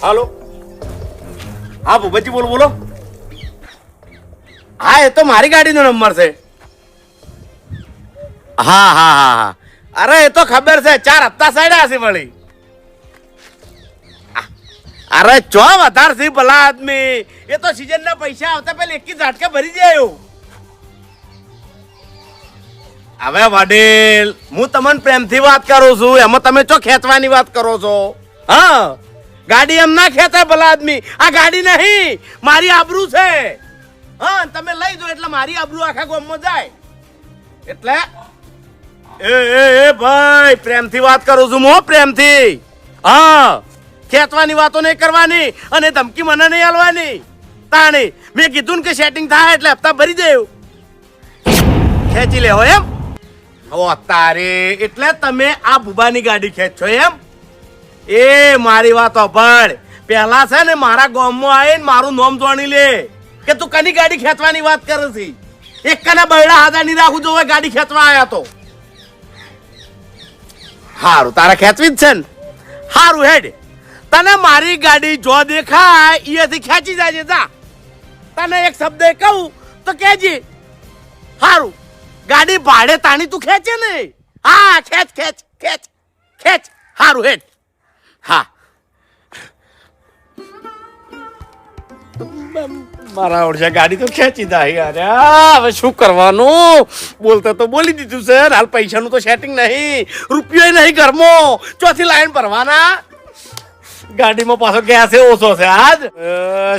હાલો, હા ભૂપતજી બોલો બોલો. હા એ તો મારી ગાડીનો નંબર છે. હા હા હા હા, અરે એ તો ખબર છે, 4 હપ્તા સાડ્યા છે વળી. અરે ચો વધાર છે ભલા આદમી, એ તો સીઝન ના પૈસા આવતા પેલા એક ઝાટકે ભરી જાય. હવે વડીલ, હું તમને પ્રેમથી વાત કરું છું, એમાં તમે ચો ખેંચવાની વાત કરો છો? હા, ગાડી એમ ના ખેંચાય ભલા આદમી. આ ગાડી નહીં, મારી આબરૂ છે. હા, તમે લઈ દો એટલે મારી આબરૂ આખા ગામમાં જાય. એટલે એ ભાઈ, પ્રેમથી વાત કરું છું હું, પ્રેમથી. હા, ખેંચવાની વાતો નહીં કરવાની અને ધમકી મને નહીં આલવાની. તાણી મેં કીધું ને કે સેટિંગ થાય એટલે હપ્તા ભરી દેવું, ખેંચી લેવો એમ. ઓ તારે, એટલે તમે આ બુબાની ગાડી ખેંચો એમ? એ મારી વાત સાંભળ, પહેલા છે ને મારા ગામમાં આવીને મારું નામ જાણી લે કે તું કની ગાડી ખેંચવાની વાત કરે છે. એક કના બૈડા હાથા નહીં રાખું જો ગાડી ખેંચવા આવ્યા તો. હારું, તારા ખેંચવી જ છે ને? હારું હેડ, તને મારી ગાડી જો દેખાય અહીંયાથી ખેંચી જાય જા. તને એક શબ્દ કહું તો કહેજે. હારું, ગાડી ભાડે તાણી તું ખેંચે ને? હા, ખેંચ ખેંચ ખેંચ ખેંચ. હારું હેડ. હા, મારા ઓળશે ગાડી તો ખેંચી જાય. હવે શું કરવાનું? બોલતા તો બોલી દીધું છે, હાલ પૈસાનું તો સેટિંગ નહીં, રૂપિયો નહીં ઘરમાં, ચોથી લાઈન ભરવાના. ગાડીમાં પાછો ગેસ ઓછો છે આજ.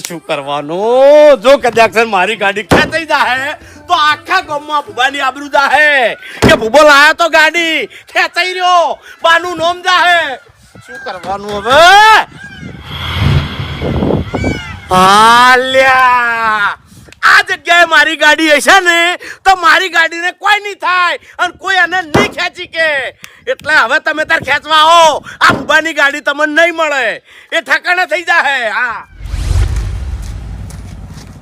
શું કરવાનું? જો કદાચ મારી ગાડી ખેંચાઈ જાય તો આખા ગામમાં ભૂબાની આબરૂ જાહે કે ભૂબો લાયો તો ગાડી ખેંચાઈ રહ્યો, બાનું નોમ જાહે. શું કરવાનું હવે? હાલ્યા, આ જગ્યાએ મારી ગાડી હશે ને તો મારી ગાડીને કોઈ નહીં થાય અને કોઈ આને નહીં ખેંચી કે. એટલે હવે તમે તાર ખેંચવા આવો, આ ભૂબાની ગાડી તમને નહીં મળે, એ ઠકાણે થઈ જાય. હા,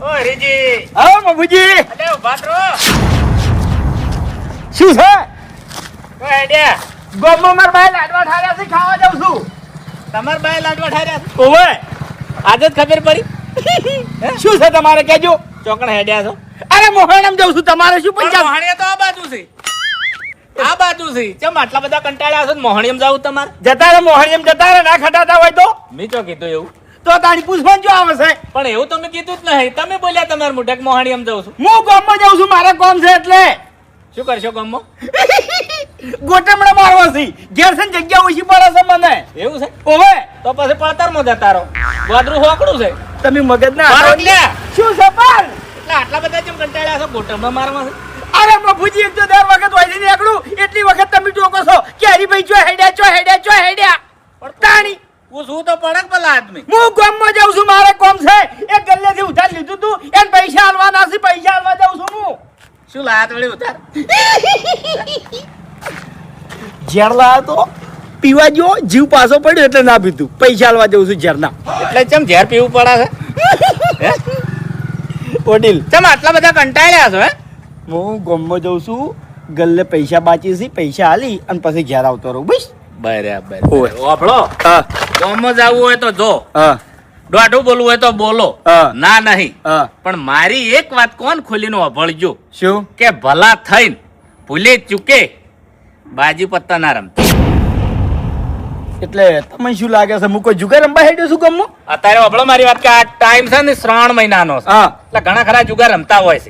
ઓ હરીજી. હા બાબુજી. અલે ઉભા રહો. શું છે? ઓ હેડ્યા, ગોમમાં માર ભાઈ લાડવા ઠાર્યા છે, ખાવા જાઉં છું. તમાર ભાઈ લાડવા ઠાર્યા છે? ઓવે, આજે જ ખબર પડી. શું છે તમારે કેજો? ચોકણ હેડ્યા છો? અરે મોહણમ જાઉં છું. તમારે શું પંચાયત? મોહણીયા તો આ બાજુ છે, આ બાજુ છે. ચમ આટલા બધા કંટાળ્યા છો? મોહણીયમ જાવ તમારે? જતા રે મોહણીયમ, જતા રે. ના ખટાતા હોય તો મેં ચો કીધું એવું? તો તારી પૂછવાનું જો આવે છે. પણ એવું તમે કીધું જ નહીં, તમે બોલ્યા તમારા મોઢે મોહણીયમ જાઉં છું. હું ગામમાં જાઉં છું, મારા કામ છે એટલે. શું કરશો ગામમાં? ગોટમડા મારવા છે. ઘેર છે જગ્યા ઓછી પડે છે મને. એવું છે? ઓવે, તો પછી પડતરમાં જતા રહો. વાદરું હોકડું છે. તમે મગજ ના શું છે પણ? એટલે આટલા બધા જેમ કંટાળ્યા છો ગોટમડા મારવા છે? અરે બાપુજી, એક તો દર વખત હોય નહીં એકલું, એટલી વખત તમે ટોકો છો કે હરીભાઈ ચો હેડ્યા ચો હેડ્યા ચો હેડ્યા. પણ તાણી પૂછવું તો પડે પેલા આદમી. હું ગામમાં જાઉં છું, મારે કામ છે. એક ગલ્લેથી ઉધાર લીધું તું, એને પૈસા આલવાના છે, પૈસા આલવા જાઉં છું હું. શું લાયા થોડી ઉધાર? ઝેર લાયા તો પીવા જો, જીવ પાછો પડ્યો એટલે ના પીધું. પૈસા આલવા જાઉં છું ઝેરના. એટલે ચમ ઝેર પીવું પડે છે? ઓડીલ, ચમ આટલા બધા કંટાળ્યા છો? હે, હું ગામમાં જાઉં છું, ગલ્લે પૈસા બાકી છે, પૈસા આલી અને પછી ઘેર આવતો રહું. બસ બરાબર. ઓફળો, ગામમાં જવું હોય તો જો, દોઢું બોલવું હોય તો બોલો, ના નહીં. પણ મારી એક વાત કોણ ખોલીને અભળજો. શું? કે ભલા થઈને ભૂલે ચૂકે બાજી પત્તા ના રમતા. એટલે તમને શું લાગે છે, હું કોઈ જુગાર રમવા હેડ્યો છું ગામમાં? અત્યારે અભળો મારી વાત, કે આ ટાઈમ છે ને શ્રાવણ મહિનાનો છે, એટલે ઘણા ખરા જુગાર રમતા હોય છે.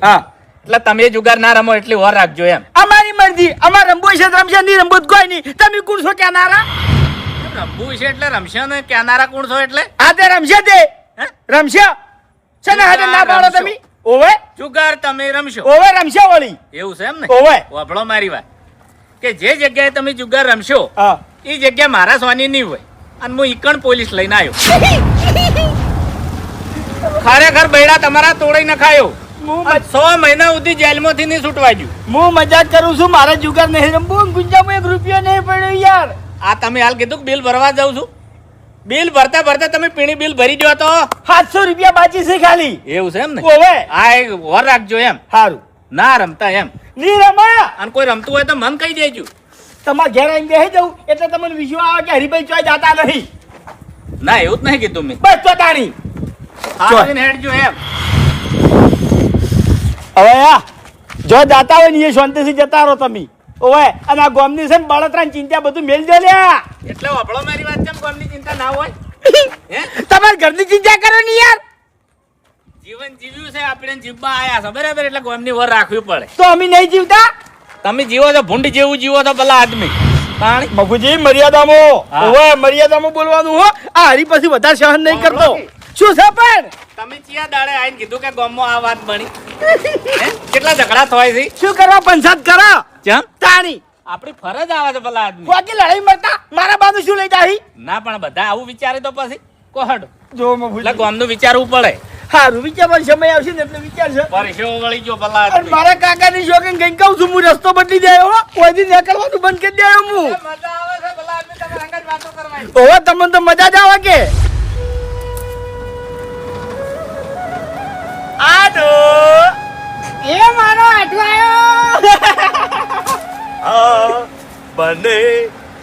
એટલે તમે જુગાર ના રમો એટલી વાર રાખજો એમ. અમારી મરજી, અમાર રમવું છે રમશે, નહીં રમવું કોઈ નહીં. તમે કોણ છો ક્યાંનારા? રમવું છે એટલે રમશે ને, ક્યાંનારા કોણ છો એટલે? આ તે રમશે, તે રમશે છે ને. હાજર ના પાડો તમે. ઓવે, જુગાર તમે રમશો? ઓવે, રમશે વળી. એવું છે એમ ને? ઓવે, અભળો મારી વાત, કે જે જગ્યાએ તમે જુગાર રમશો એ જગ્યા મારા સ્વાની નહીં હોય, અને હું ઈકણ પોલીસ લઈને આવ્યો. ખરેખર બૈડા તમારા તોડી નખાયો. 6 મહિના સુધી જેલમાંથી નહીં છૂટવા ગયું. હું મજાક કરું છું, મારા જુગાર નહીં રમવું. ગુંજામાં 1 રૂપિયો નહીં પડ્યો યાર. આ તમે હાલ કીધું કે બિલ ભરવા જાઉં છું, બિલ ભરતા ભરતા તમે પીણી બિલ ભરી દો તો 700 રૂપિયા બાકી છે ખાલી. એવું છે એમ ને? ઓવે, આ એક વર રાખજો એમ. સારું, ના રમતા એમ. નહીં રમા. અને કોઈ રમતું હોય તો મન કહી દેજો. તમારે ઘેર આવીને બેસી જવું એટલે તમને વિશ્વાસ આવે કે હરીભાઈ ચોય જાતા નહીં. ના એવું જ નહીં કીધું મેં. બસ તો તાણી આવીને હેડજો એમ. હવે જો જાતા હોય ને એ શાંતિથી જતા રહો તમે. ઓય અને આ ગોમની છે ને બળતરાની ચિંતા બધું મેલજો લ્યા. એટલે વાપડો મારી વાત કેમ કોમની ચિંતા ના હોય? હે તમારે ઘરની ચિંતા કરો ને યાર. જીવન જીવ્યું છે આપણે, જીવવા આયા છો બરાબર, એટલે ગોમની વર રાખવી પડે. તો અમે નહીં જીવતા. તમે જીવો છો ભૂંડ જેવું જીવો છો ભલા આદમી. પાણી મફુજી મર્યાદામાં. ઓય મર્યાદામાં બોલવાનું હો. આ હરી પછી વધારે સહન નહીં કરતો. શું છે પણ તમે ચિયા દાડે આવીને કીધું કે ગામમાં આ વાત બની? કેટલા ઝઘડા થાય છે? શું કરવા પંચાયત કરો કેમ? તાણી આપણી ફરજ આવે છે ભલા આદમી. કોકી લડાઈ મરતા મારા બાનું શું લઈ જાહી? ના પણ બધા આવું વિચારે તો પછી કોહડ જો એટલે મફુજી ગામનું વિચારવું પડે. હારું વિચારવાનો સમય આવશે ને એટલે વિચારશે. પરસેવો વળી ગયો ભલા અને આદમી. મારા કાકાની શોખીન કઈ કહું છું હું રસ્તો બદલી દેયો હો. કોઈથી નીકળવાનું બંધ કરી દેયો હું. મજા આવે છે ભલા આદમી, તમે હંગાત વાતો કરવાની. ઓહો તમને તો મજા જ આવે કે આડો એ મારો આટલો આવ્યો. बने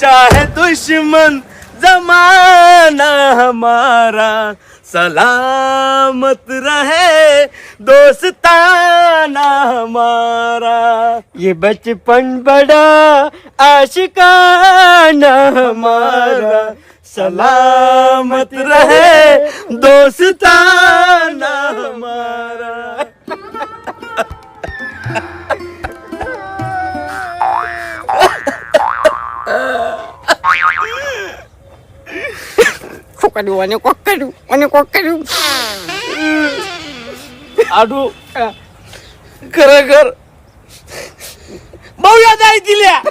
चाहे दुश्मन जमाना हमारा सलामत रहे दोस्ताना हमारा ये बचपन बड़ा आशिकाना हमारा सलामत रहे दोस्ताना हमारा. આડું ખરેખર બહુ યાદ આવી હતી લ્યા.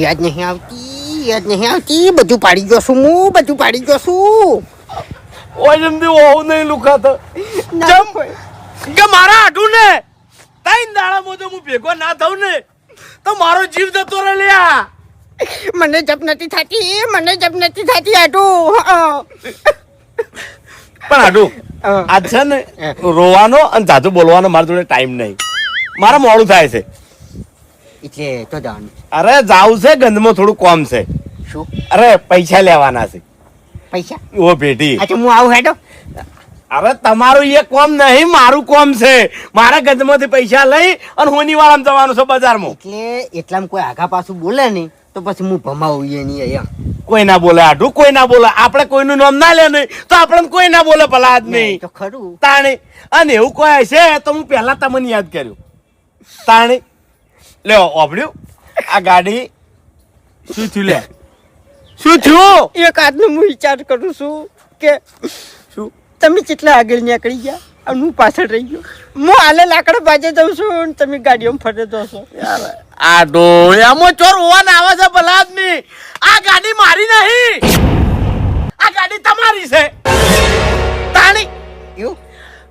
યાદ નહીં આવતી બધું પાડી ગયો છું હું, બધું પાડી ગયો છું. ઓય જમદી ઓહું નહીં લુખાતો. જમ કે મારા આડું ને તાઈ દાડામાં તો હું ભેગો ના થઉં ને તો મારો જીવ જતો રહે લ્યા. મને જપ નથી થતી આટું. પણ આડું આજ છે ને રોવાનો અને જાજુ બોલવાનો મારા જોડે ટાઈમ નહીં. મારે મોડું થાય છે. એટલે તો જવાનું. અરે જાવ છે ગંધમાં થોડું કોમ છે. શું અરે પૈસા લેવાના છે. પૈસા? ઓ ભેટી અચ્છા હું આવું હેડો. અરે તમારું એ કોમ નહીં, મારું કોમ છે. મારા ગંધમાંથી પૈસા લઈ અને હોની વાળામાં જવાનું છે બજારમાં. એટલે એટલામાં કોઈ આગા પાછું બોલે નહીં તો પછી હું ભમાવું એ નહીં એમ. કોઈ ના બોલે આડું, કોઈ ના બોલે. આપણે કોઈનું નામ ના લે નહીં તો આપણે કોઈ ના બોલે ભલા આદમી. તો ખરું. તાણે અને એવું કોઈ હશે તો હું પહેલા તમને યાદ કર્યું. તાણે લ્યો ઓભળ્યું આ ગાડી શું થયું લે? શું થયું? એક આજનો હું વિચાર કરું છું કે શું તમે કેટલા આગળ નીકળી ગયા અને હું પાછળ રહી ગયો. હું હાલે લાકડા બાજે જાઉં છું અને તમે ગાડીઓમાં ફરે દો છો. આડો એમાં ચોર હોવાના આવે છે ભલા આદમી. આ ગાડી મારી નહીં, આ ગાડી તમારી છે. તાણી એવું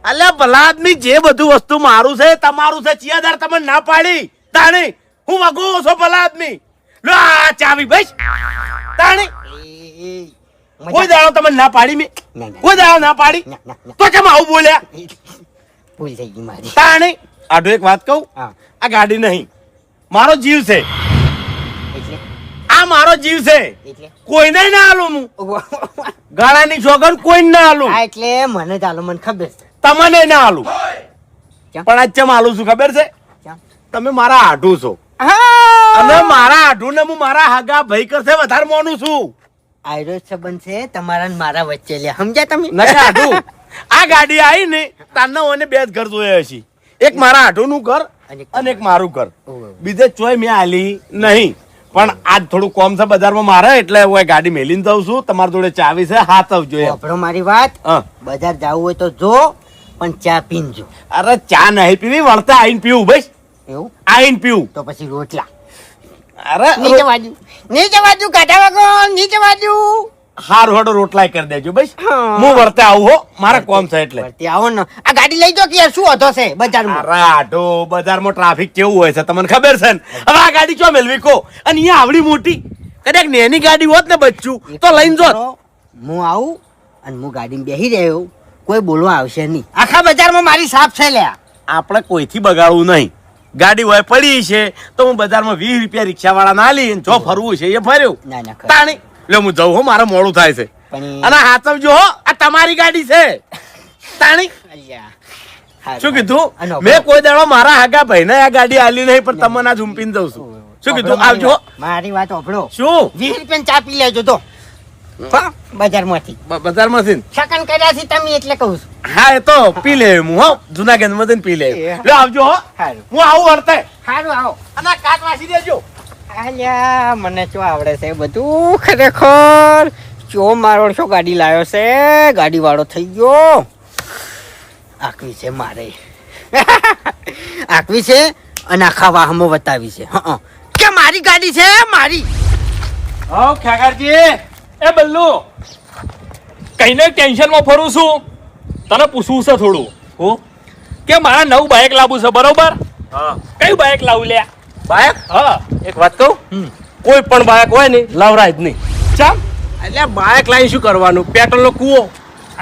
અલ્યા ભલા આદમી જે બધું વસ્તુ મારું છે તમારું છે. ચિયાદાર તમે ના પાડી તાણી હું વગો છો ભલા આદમી. લો આ ચાવી ભાઈ તાણી કોઈ દાડો તમે ના પાડી મેં કોઈ દાડો ના પાડી તો કેમ આવું બોલ્યા? ભૂલ થઈ ગઈ મારી. તાણી આડો એક વાત કહું, હા આ ગાડી નહીં મારો જીવ છે. એટલે આ મારો જીવ છે. એટલે કોઈને ના આલું હું. ગાળાની સોગન કોઈને ના આલું. હા એટલે મને ચાલો મને ખબર છે. તમને ના આલું. કેમ? પણ આજ ચમ આલું છું ખબર છે? કેમ? તમે મારા આઢું છો અને મારા આઢું ને હું મારા હગા ભાઈ કરશે વધારે માનું છું. આયરો સંબંધ છે તમારા ને મારા વચ્ચે લે સમજ્યા તમે? નકા આઢું આ ગાડી આવી ને તારના ઓને બે જ ઘર જોયા છે. એક મારા આઢું નું ઘર અને એક મારું ઘર. બીજે ચોય મેં આલી નહીં. પણ આજ થોડું કોમ છે બજારમાં મારે એટલે હું ગાડી મેલીને જાઉં છું. તમારી જોડે ચાવી છે, હાથ આવજો એમ. સાંભળો મારી વાત. હા. બજાર જવું હોય તો જો પણ ચા પીનજો. અરે ચા નહીં પીવી, વળતા આઈને પીવું ભાઈ. એવું આઈને પીવું. તો પછી રોટલા અરે નીચે બાજુ કાઢા વાગો નીચે બાજુ. હારું હાડો રોટલાય કરી દેજો ભાઈ. હા. હું વળતે આવું હો, મારે કોમ છે એટલે. વળતી આવો ને આ ગાડી લઈ જો કે યાર શું હતો છે બજારમાં. અરે આઢો બજારમાં ટ્રાફિક કેવું હોય છે તમને ખબર છે ને? હવે આ ગાડી ચો મેલવી કો અને અહીંયા આવડી મોટી કદાચ નેની ગાડી હોત ને બચ્ચું તો લઈને જોત. હું આવું અને હું ગાડીમાં બેસી રહ્યો કોઈ બોલવા આવશે નહીં. આખા બજારમાં મારી સાફ છે લ્યા. આપણે કોઈથી બગાડવું નહીં. ગાડી હોય પડી છે તો હું બજારમાં 20 રૂપિયા રિક્ષા વાળા ના લઈને જો ફરવું છે એ ફર્યું ના ના ખરું. તાણી લે હું જઉં હો, મારે મોડું થાય છે. પણ અને હાચવજો હો, આ તમારી ગાડી છે તાણી. અલ્યા. હારું. શું કીધું? અને મેં કોઈ દાડો મારા હાગા ભાઈને આ ગાડી આલી નહીં, પણ તમને આ ઝુંપીને જઉં છું. શું કીધું? આવજો. મારી વાત ઓભળો. શું 20 રૂપિયા ચા પી લેજો તો હા, બજારમાંથી બજારમાંથી ને? શકન કર્યા છે તમે એટલે કહું છું. હા એ તો પી લે હું હો, જુનાગઢ માં પી લે. એ. લે આવજો હો, સારું હું આવું વર્તે. સારું આવો. અને આ કાચ વાસી દેજો. અલ્યા મને શું આવડે છે બધું ખરેખર. ચો મારો છો ગાડી લાવ્યો છે, ગાડી વાળો થઈ ગયો. આકવી છે મારે આકવી છે અને આખા વાહમાં બતાવી છે હં કે મારી ગાડી છે મારી. હા ખ્યાગારજી એ બલ્લુ કઈને ટેન્શન માં ફરું છું. તને પૂછવું છે થોડું હું કે મારા નવું બાઇક લાવવું છે બરોબર. હા કયું બાઇક લાવું લે? બાઈક હા એક વાત કહું, કોઈ પણ બાઈક હોય ને લવરાય જ નહીં. ચમ એટલે બાઈક લાવી શું કરવાનું? પેટ્રોલ નો કૂવો.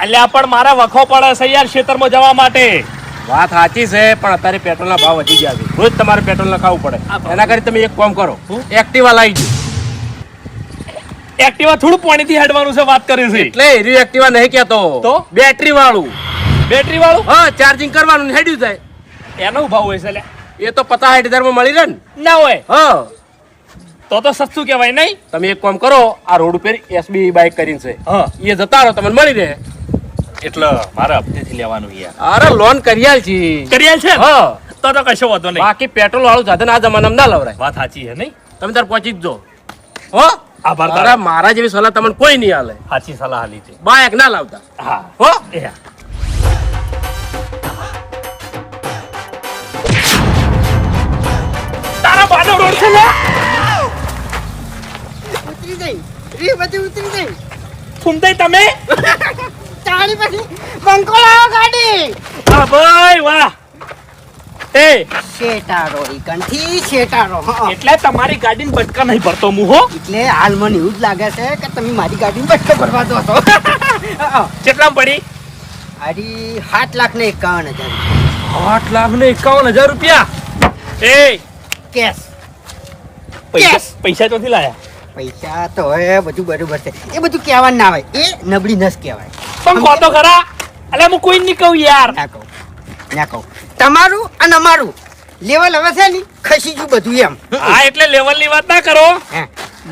અલ્યા પણ મારા વખો પડે છે યાર ખેતરમાં જવા માટે. વાત સાચી છે, પણ અત્યારે પેટ્રોલ ના ભાવ વધી ગયા છે. રોજ તમારે પેટ્રોલ નખાવું પડે. એના કરી તમે એક કામ કરો, એક્ટિવા લાવી દો. એક્ટિવા થોડું પાણીથી હેડવાનું છે વાત કરી છે. એટલે એરી એક્ટિવા નહીં કેતો, તો? બેટરી વાળું. બેટરી વાળું હા, ચાર્જિંગ કરવાનું ને હેડ્યું જાય. એનો ભાવ હોય છે લ્યા? એ તો 50-60 માં મળી રહે ને. ના હોય હા, તો સસ્તું કહેવાય નહીં. તમે એક કામ કરો, આ રોડ ઉપર એસબી બાઈક કરીને છે, હા એ જતા રહો, તમને મળી રહે. એટલે મારે હપ્તેથી લેવાનું યાર. અરે લોન કર્યા છે. કરીએ છે ને? હા, તો કશો વાંધો નહીં. બાકી પેટ્રોલ વાળું સાધન આ જમાનામાં ના લવરાય. વાત સાચી છે નહીં? તમે તાર પહોંચી જ જો. હો, આભાર અરે તારો. મારા જેવી સલાહ તમને કોઈ નહીં હાલે. સાચી સલાહ આલી છે. બાઈક ના લાવતા. હા હો, એ હા. તારા બાનો રોડ છે ને? ઉતરી જઈ રી બધી ઉતરી જઈ ફૂમતાઈ તમે? ચાલી પછી બંકો લાવો ગાડી. વાહ ભાઈ વાહ. એ શેટારો ઈ કંઠી શેટારો હં. એટલે તમારી ગાડીને બટકા નહીં ભરતો હું હો. એટલે હાલ મને એવું જ લાગે છે કે તમે મારી ગાડીને બટકો ભરવા દો છો. કેટલામાં પડી? આરી 7,51,000 8,51,000 રૂપિયા. એ કેશ. પૈસા ચોથી લાયા? પૈસા તો હવે બધું બરોબર છે, એ બધું કહેવાનું ના હોય, એ નબળી નસ કહેવાય. પણ કહો તો ખરા. અલે હું કોઈ નહીં કહું યાર. ના કહું તમારું અને અમારું લેવલ હવે છે ને ખસી ગયું બધું એમ. હા એટલે લેવલ ની વાત ના કરો. હે.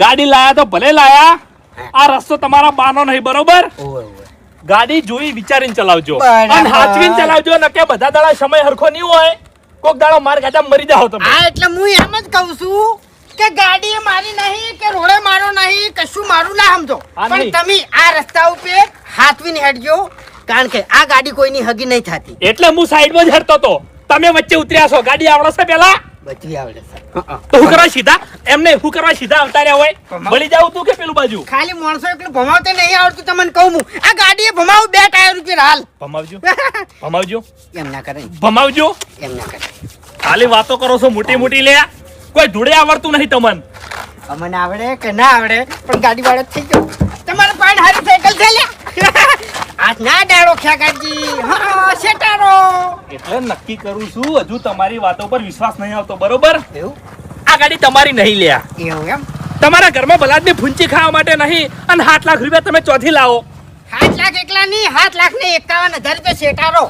ગાડી લાયા તો ભલે લાયા, હે. આ રસ્તો તમારા બાનો નહીં બરોબર. ઓવે ઓવે. ગાડી જોઈ વિચારીને ચલાવજો બરાબર. અને હાચવીને ચલાવજો, નકે બધા દાડા સમય હરખો નહીં હોય. કોક દાડો માર ગાડા મરી જાઓ તમે. હા એટલે હું એમ જ કહું છું કે ગાડી એ મારી નહીં કે રોડે મારો નહીં, કશું મારું ના સમજો. હા, પણ નહીં. તમે આ રસ્તા ઉપર હાથવીને હેડજો, કારણ કે આ ગાડી કોઈની હગી નહીં થતી. એટલે હું સાઈડમાં જ હરતો તો, તમે વચ્ચે ઉતર્યા છો. ગાડી આવડે છે પેલા બધી આવડે છે. તો હું કરવા સીધા એમને હું કરવા સીધા અવતાર્યા હોય? વળી જાવ તું કે પેલું બાજુ? ખાલી માણસો એકલું ભમાવતે નહીં આવડતું તમને કહું હું. આ ગાડીએ ભમાવું 2 ટાયર ઉપર હાલ. ભમાવજો ભમાવજો એમ ના કરે, ભમાવજો. એમ ના કરે. ખાલી વાતો કરો છો મોટી મોટી લે. કોઈ ધૂળે આવડતું નહીં તમને. અમને આવડે કે ના આવડે પણ ગાડી વાળો જ થઈ ગયો. તમારે પાણ હારી સાયકલ છે લ્યા. આજ ના ડાળો ખ્યાગાજી. હા શેટારો. એટલે નક્કી કરું છું, હજુ તમારી વાતો પર વિશ્વાસ નહીં આવતો બરોબર. એવું આ ગાડી તમારી નહીં લ્યા. એવું એમ. તમારા ઘરમાં બલાદની ફૂંચી ખાવા માટે નહીં, અને 7,00,000 રૂપિયા તમે ચોથી લાવો. 7,00,000 એકલા નહીં, 7,51,000 રૂપિયા શેટારો.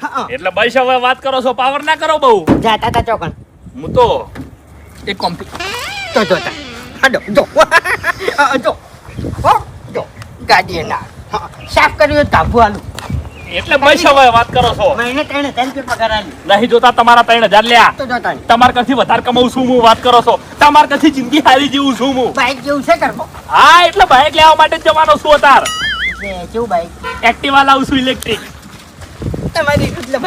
હા એટલે બસ હવે વાત કરો છો, પાવર ના કરો બહુ. જાતા તા ચોકન હું તો એક કોમ્પી તો જોતા હાડો જો જો હો જો ગાડી ના હા, સાફ કર્યું તાપુ આલું. એટલે બસ હવે વાત કરો છો. મહિને 3,000 રૂપિયા પગાર આલી નહીં જોતા તમારા 3,000 લ્યા. તો જોતા નહીં. તમાર કથી વધારે કમાવું છું હું, વાત કરો છો. તમાર કથી જિંદગી હારી જીવું છું હું. બાઈક જેવું છે કરવો. હા એટલે બાઇક લેવા માટે જ જવાનો છું અતાર. કેવું બાઈક એક્ટિવા લાવું છું ઇલેક્ટ્રિક. તમારી એટલે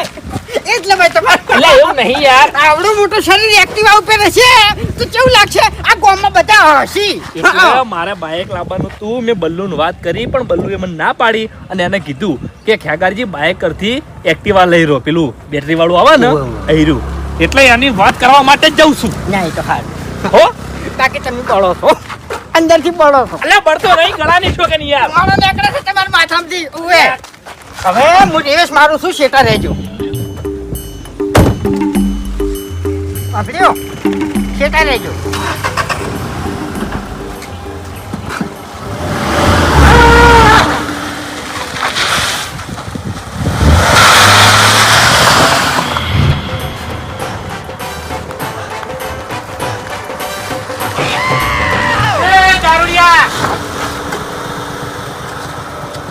ભાઈ તમારું એટલે એવું નહીં યાર. આવડું મોટું શરીર એક્ટિવા ઉપર હશે તો કેવું લાગશે? આ ગામમાં બધા હસી. એટલે મારે બાઇક લાવવાનું તું, મેં બલ્લુને વાત કરી પણ બલ્લુએ મને ના પાડી, અને એને કીધું કે ખ્યાગારજી બાઇક કરતી એક્ટિવા લઈ રહ્યો, પેલું બેટરી વાળું આવે ને એર્યું. એટલે એની વાત કરવા માટે જ જઉં છું. ના એ તો હાલ હો બાકી તમે બળો છો, અંદરથી બળો છો. એટલે બળતો નહીં, ગળાની છો કે નહીં યાર. મારો નીકળે છે તમારા માથામાંથી. ઉવે હવે હું રેસ મારું છું, શેટા રહેજો. સાંભળ્યો શેટા રહેજો.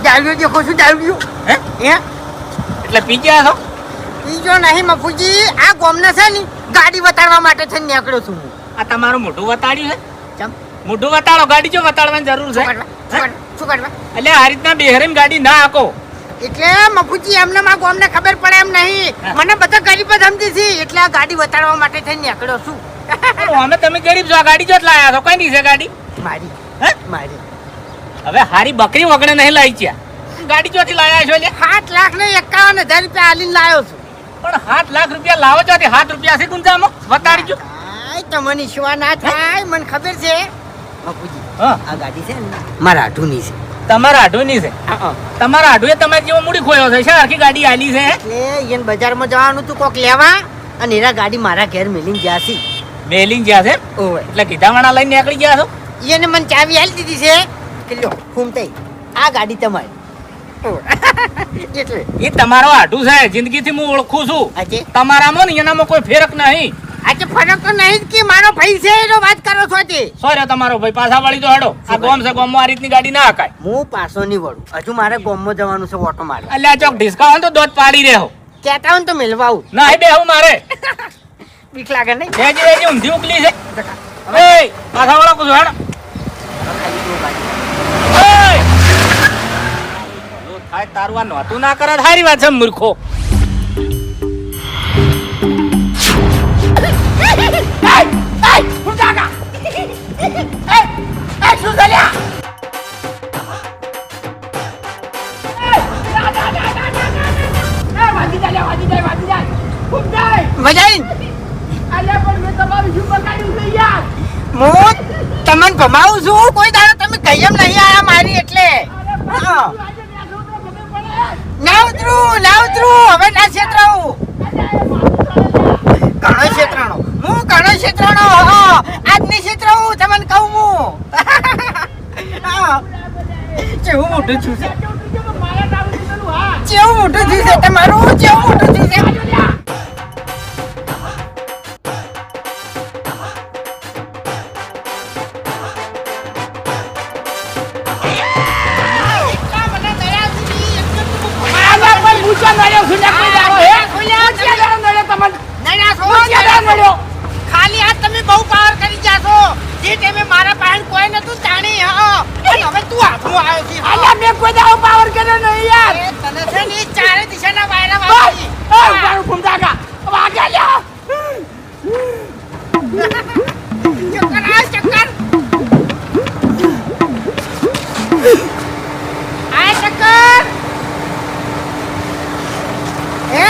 દારૂ દેખો છું દારૂ હે? હે એટલે પી ગયા છો બીજો નહીં મફુજી, આ ગોમને છે ને ગાડી બતાડવા માટે થઈને નીકળ્યો છું હું. આ તમારું મોઢું વતાડ્યું છે ચમ મોઢું વતાડો ગાડી જો વતાડવાની જરૂર શું છે કરવા? શું કરવા? શું કરવા? એટલે આ રીતના બેહરીને ગાડી ના હાકો એટલે મફુજી એમને માં ગોમને ખબર પડે એમ નહીં. હા. મને બધા ગરીબ જ સમજી છે એટલે આ ગાડી બતાડવા માટે થઈને નીકળ્યો છું. અમે તમે ગરીબ છો આ ગાડી જો જ લાયા છો કઈ નહીં છે ગાડી મારી હે? મારી હવે હારી બકરી વગડે નહીં લાવી છે ગાડી ચોથી લાયા છો એટલે 7,51,000 રૂપિયા આલીને લાવ્યો છું. પણ 7 લાખ રૂપિયા લાવો છો 7 રૂપિયા છે ગુંજામાં વતાડી જો આય તમને શિવા ના થાય મને ખબર છે મફુજી. હા આ ગાડી છે ને મારા આઢુની છે. તમારા આઢુની છે તમારા આઢુએ તમારે જેવો મૂડી ખોયો છે શા આખી ગાડી આલી છે એટલે એને બજારમાં જવાનું તું કોક લેવા અને એના ગાડી મારા ઘેર મેલીને ગયા છે. મેલિંગ જ્યાં છે ઓય એટલે કીધા વાળા લઈને નીકળી ગયા છો એને મને ચાવી આલી દીધી છે કે લ્યો ઘૂમતાઈ આ ગાડી તમારી. એટલે એ તમારો આઢું છે જિંદગીથી હું ઓળખું છું આજે તમારામાં ને એનામાં કોઈ ફેરક નહીં આજે ફરક તો નહીં જ કે મારો ભાઈ છે એનો વાત કરો છો તે. સોરે તમારો ભાઈ પાછા વાળી તો હેડો આ ગોમ છે ગોમમાં આ રીતની ગાડી ના હકાય હું પાછો નહીં વળું. હજુ મારે ગોમમાં જવાનું છે ઓટો મારવા. એટલે આ ચોક ઢીસકા તો દોધ પાડી રહ્યો કહેતા હોય ને તો મેલવા આવું. ના એ બેહું મારે બીક લાગે નહીં. બેજી બેજી ઊંધી ઉકલી છે હવે પાછા વાળો કુછ હેડો ઓય! ભલું થાય તારું આ નહોતું ના કરે સારી વાત છે મૂર્ખો મજા હું તમને ભમાવું છું કોઈ દાડો તમે કહી એમ નહીં આયા મારી એટલે હા. ના ઉતરું હવે ના છેતરાવું. ઘણો છેતરાણો હું ઘણો છેતરાણો આજ નહીં છેતરાવું તમને કહું હું. હા. કેવું મોટું છું છે કેવું મોટું છું છે તમારું કેવું મોટું છું છે. ખાલી આ તમે બહુ પાવર કરી જાશો જે ટાઈમે મારા પાસે કોઈ નતું જાણી હવે તું હાથમાં આવ્યો છે. અલ્યા મેં કોઈ દાવ પાવર કર્યો નહીં યાર. તને છે ને ચારે દિશાના વાયરા વાગી ઉભારું ઘૂમતાકા વાગ્યા લ્યા. ચક્કર આ ચક્કર આ ચક્કર હે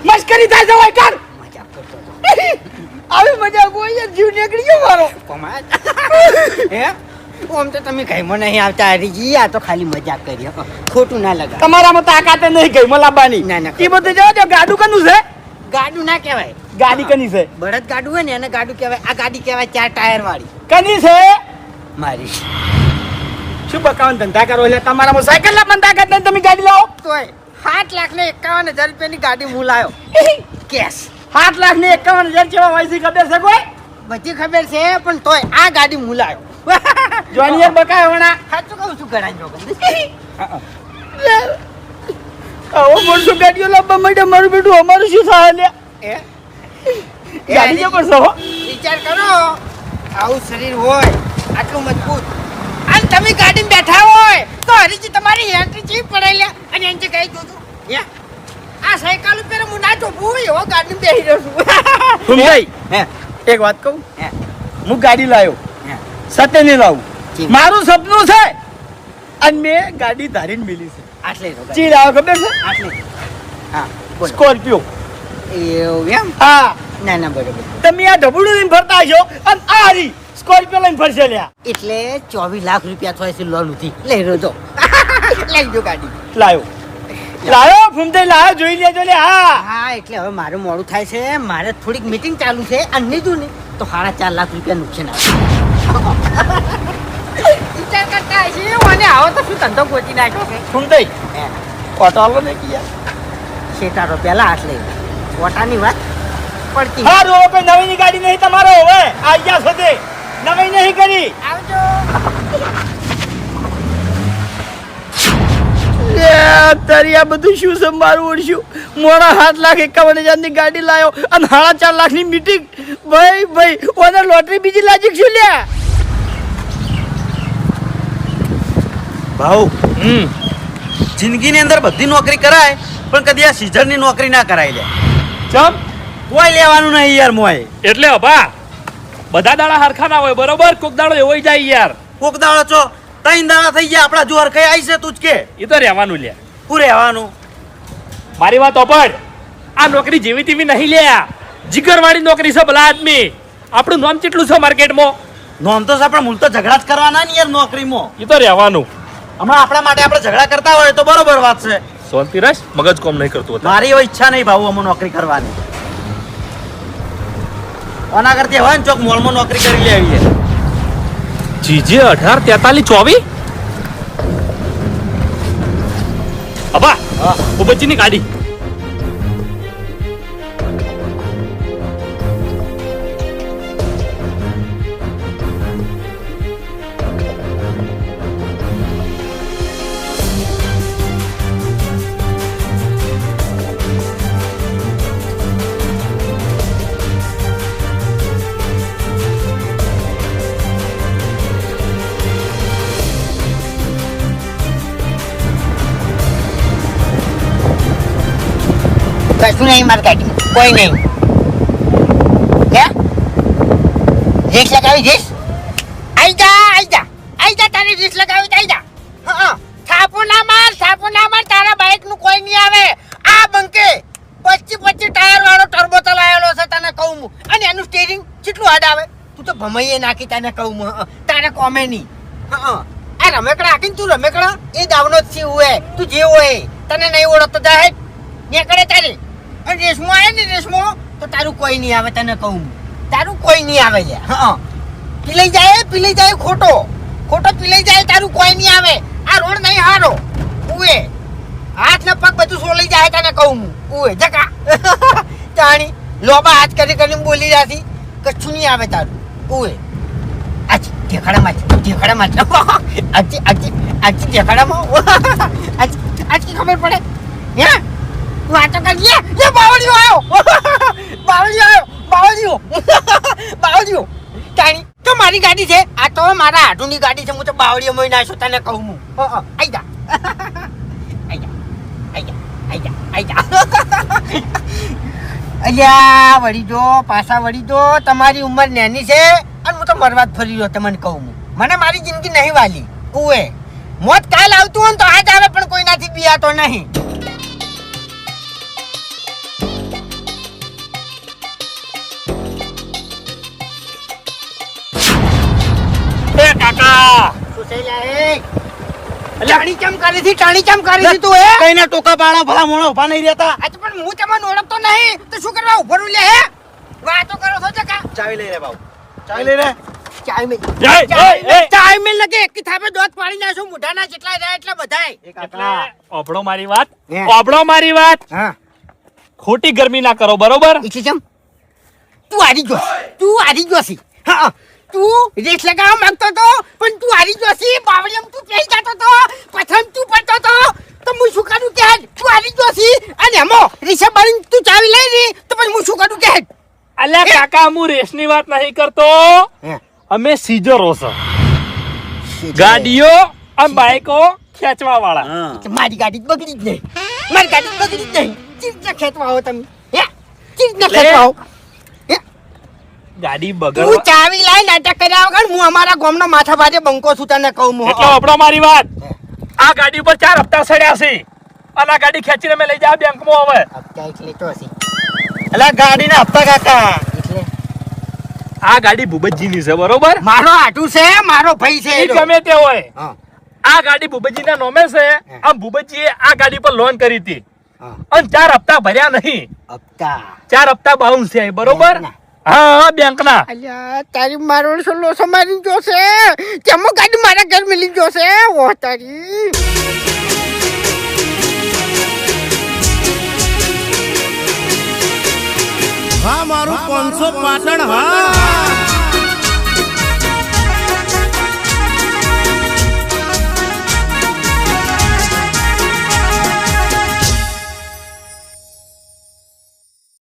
મસ્કરી થાય જવાય કર મજાક કરતો હતો. આવી મજા કોઈ જીવ નીકળી ગયો મારો કમાલ હે ઓમ તો તમે કઈમાં નહીં આવતા હરીજી આ તો ખાલી મજાક કરી હો. ખોટું ના લગા. તમારામાં તાકાત નહીં ગઈ મલાબાની ના, ના. એ બધું જવા દો ગાડું કનું છે ગાડું ના કહેવાય. ગાડી કની છે બળદ ગાડું હોય ને એને ગાડું કહેવાય. આ ગાડી કહેવાય 4 ટાયર વાળી કની છે મારી. શું બકાવન ધંધા કરો એટલે તમારામાં સાયકલ ના પણ તાકાત નહીં તમે ગાડી લાવો તોય 7,51,000 રૂપિયાની ગાડી હું લાયો કેશ. 7,51,000 જેવા હોય છે ખબર છે કોઈ બધી ખબર છે પણ તોય આ ગાડી હું લાયો. જોનિયર બકાય વણા સાચું કહું છું ગણાઈ જો આવો મોટો ગાડીઓ લાવવા માટે મારું બેટું અમારું શું થાય લે ગાડી જો કરશો હો વિચાર કરો આવું શરીર હોય આટલું મજબૂત અને તમે ગાડીમાં બેઠા હોય તો હરીજી તમારી એન્ટ્રી ચી પડેલા અને એન્ટ્રી કઈ દોતું હે આ સાયકલ ઉપર હું ના ચોપું એવો ગાડીમાં બેસી રહ્યો છું. ભૂમભાઈ હે એક વાત કહું હે હું ગાડી લાવ્યો હે સત્ય નહીં લાવું જી. મારું સપનું છે અને મેં ગાડી ધારીને મેલી છે આટલે રહો ચી લાવ્યો ખબર છે આટલે હા બોલો સ્કોર્પિયો એવું એમ હા ના ના બરોબર તમે તમે આ ઢબુડું લઈને ફરતા હશો અને આ હરી સ્કોર્પિયો લઈને ફરશે લ્યા. એટલે 24 લાખ રૂપિયા થાય છે લોન ઉથી લઈ રહ્યો લઈ જો ગાડી લાયો ફૂમતે લાયો જોઈ લેજો લે. હા હા એટલે હવે મારું મોડું થાય છે મારે થોડીક મીટિંગ ચાલુ છે અને લીધું ને તો 4.5 લાખ રૂપિયા નુકસાન આવે વિચાર કરતા હશે મને આવો તો શું ધંધો ગોતી નાખ્યો છે ફૂમતે ઓટો આલો ને કે યાર. શેટારો પહેલા હાથ લઈ ઓટાની વાત પડતી હા રો કોઈ નવીની ગાડી નહીં તમારો હવે આ ગયા છો તે નવી નહીં કરી. આવજો તારી આ બધું શું છે મારું ઓળશું મોડા 7,51,000 ની ગાડી લાયો અને 4.5 લાખ ની મીટિંગ. ભાઈ ઓને લોટરી બીજી લાજી શું લ્યા. ભાઉ જિંદગીની અંદર બધી નોકરી કરાય પણ કદી આ સીઝનની નોકરી ના કરાય લે. ચમ કોઈ લેવાનું નહીં યાર મોય. એટલે અભા બધા દાડા હરખા ના હોય બરોબર, કોક દાડો એવો જાય યાર. કોક દાડો છો 3 દાડા થઈ ગયા આપડા જોર કઈ આવી છે તું જ કે એ તો રહેવાનું લ્યા. હું રહેવાનું. મારી વાત ઓપડ, આ નોકરી જેવી તેવી નહીં લ્યા, જીગરવાળી નોકરી છે ભલા આદમી. આપણું નામ કેટલું છે માર્કેટમાં? નોમ તો આપણે મૂળ તો ઝઘડા જ કરવાના ને યાર નોકરીમાં. એ તો રહેવાનું. હમણાં આપણા માટે આપણે ઝઘડા કરતા હોય તો બરોબર વાત છે. શાંતિ રાખ, મગજ કોમ નહીં કરતું. મારી એવી ઈચ્છા નહીં ભાऊ અમે નોકરી કરવાની. ઓના કરતી હોય ને ચોક મોલમાં નોકરી કરી લેવી છે. જીજે 18, 43, 24 અબા ઉબજીની ગાડી. કશું નહીં મારી ગાડી કોઈ નહીં હે રેસ લગાવી રેસ આઈ જા તારી રેસ લગાવી આઈ જા હા થાપો ના માર તારા બાઈક નું કોઈ નહીં આવે આ બંકે 25 ટાયર વાળો ટર્બો ચલાયેલો છે તને કહું હું અને એનું સ્ટીરિંગ કેટલું હાર્ડ આવે તું તો ભમાઈએ નાખી તને કહું હું તારે કોમે નહીં હા આ રમેકડા આખીને તું રમેકડા એ દાવનો જ છે હોય તું જે હોય તને નહીં ઓળખતો જાય ને કરે તારી અને રેસમાં આવે ને રેસમાં તો તારું કોઈ નહીં આવે તને કહું તારું કોઈ નહીં આવે છે હા પીલાઈ જાય ખોટો પીલાઈ જાય તારું કોઈ નહીં આવે આ રોડ નહીં હારો ઉએ હાથ ને પગ બધું સોલાઈ જાય તને કહું ઉએ જકા તાણી લોબા હાથ કરી બોલી જાતી કશું નહીં આવે તારું ઉએ આજી ઢેખાડામાં આજી ઢેખાડામાં આજી ખબર પડે હે વાતો કરીએ એ બાવળિયો આવ્યો તાણી તો મારી ગાડી છે આ તો મારા આટુની ગાડી છે હું તો બાવળિયો મોઈ નાખ્યો તને કહું હું આઈ જા અલ્યા પાછા વળી જો તમારી ઉંમર નાની છે અને હું તો મરવા જ ફરી રહ્યો તમને કહું હું મને મારી જિંદગી નહીં વાલી ઉએ મોત કાલ આવતું હોય તો આજ આવે પણ કોઈનાથી બિયાતો નહીં. કાકા ટાણી ચમ કરી હતી તું હે કઈના ટોકા પાણા ભલા મોણા ઉભા નહીં રહેતા. આજે પણ હું તમને ઓળખતો નહીં તો શું કરવા ઉભો રહું લે હે વાતો કરો છો જકા ચાવી લઈ રે બાબુ ચાવી લઈ રે. ચાય મિલ લગે એક થાપે દોત પાડી નાખો મુઢાના જેટલા રહ્યા એટલા બધાય. ઓબળો મારી વાત હા ખોટી ગરમી ના કરો બરોબર. ઈચ્છી ચમ તું હારી ગયો છી હા તું રેસ લગાવવા માંગતો તો પણ તું હારી ગયો છી બાવળિયમ તું પેઈ જતો તો પથમ તું પડતો તો હું શું કરું કે તું હારી ગયો છી અને એમો રીસા બાળી તું ચાવી લઈ રી તો પછી હું શું કરું કે અલ્યા કાકા હું રેસની વાત નહીં કરતો, અમે સીઝરો છે ગાડીઓ અને બાઈકો ખેંચવા વાળા. મારી ગાડી બગડી જ નહીં ચીજ ખેંચવા આવો તમે ચીજ ખેંચવા આવો ગાડી તું બગડ ચાવી લાઈ નાટક કર્યા વગર હું અમારા ગામનો માથા ભાજે બંકો છું તને કહું હું એટલે ઓબળો મારી વાત. આ ગાડી ઉપર 4 હપ્તા સડ્યા છે અને આ ગાડી ખેંચીને મેં લઈ જા બેંકમાં હવે. હપ્તા એટલે તો હશે એટલે ગાડીના હપ્તા કાકા એટલે આ ગાડી ભૂપતજીની છે બરોબર મારો આટું છે, મારો ભાઈ છે એ એનો. ગમે તે હોય હા, આ ગાડી ભૂપતજીના નામે છે આમ ભૂપતજીએ આ ગાડી પર લોન કરી હતી હા. અને 4 હપ્તા ભર્યા નહીં હપ્તા. 4 હપ્તા બાઉન્સ છે બરોબર બેંકના. હા બેંકના અલ્યા તારી મારો લોસો મારી જોશે, તેમાં ગાડી મારા ઘર મિલી જોશે. ઓ તારી હા મારું 500 પાટણ હા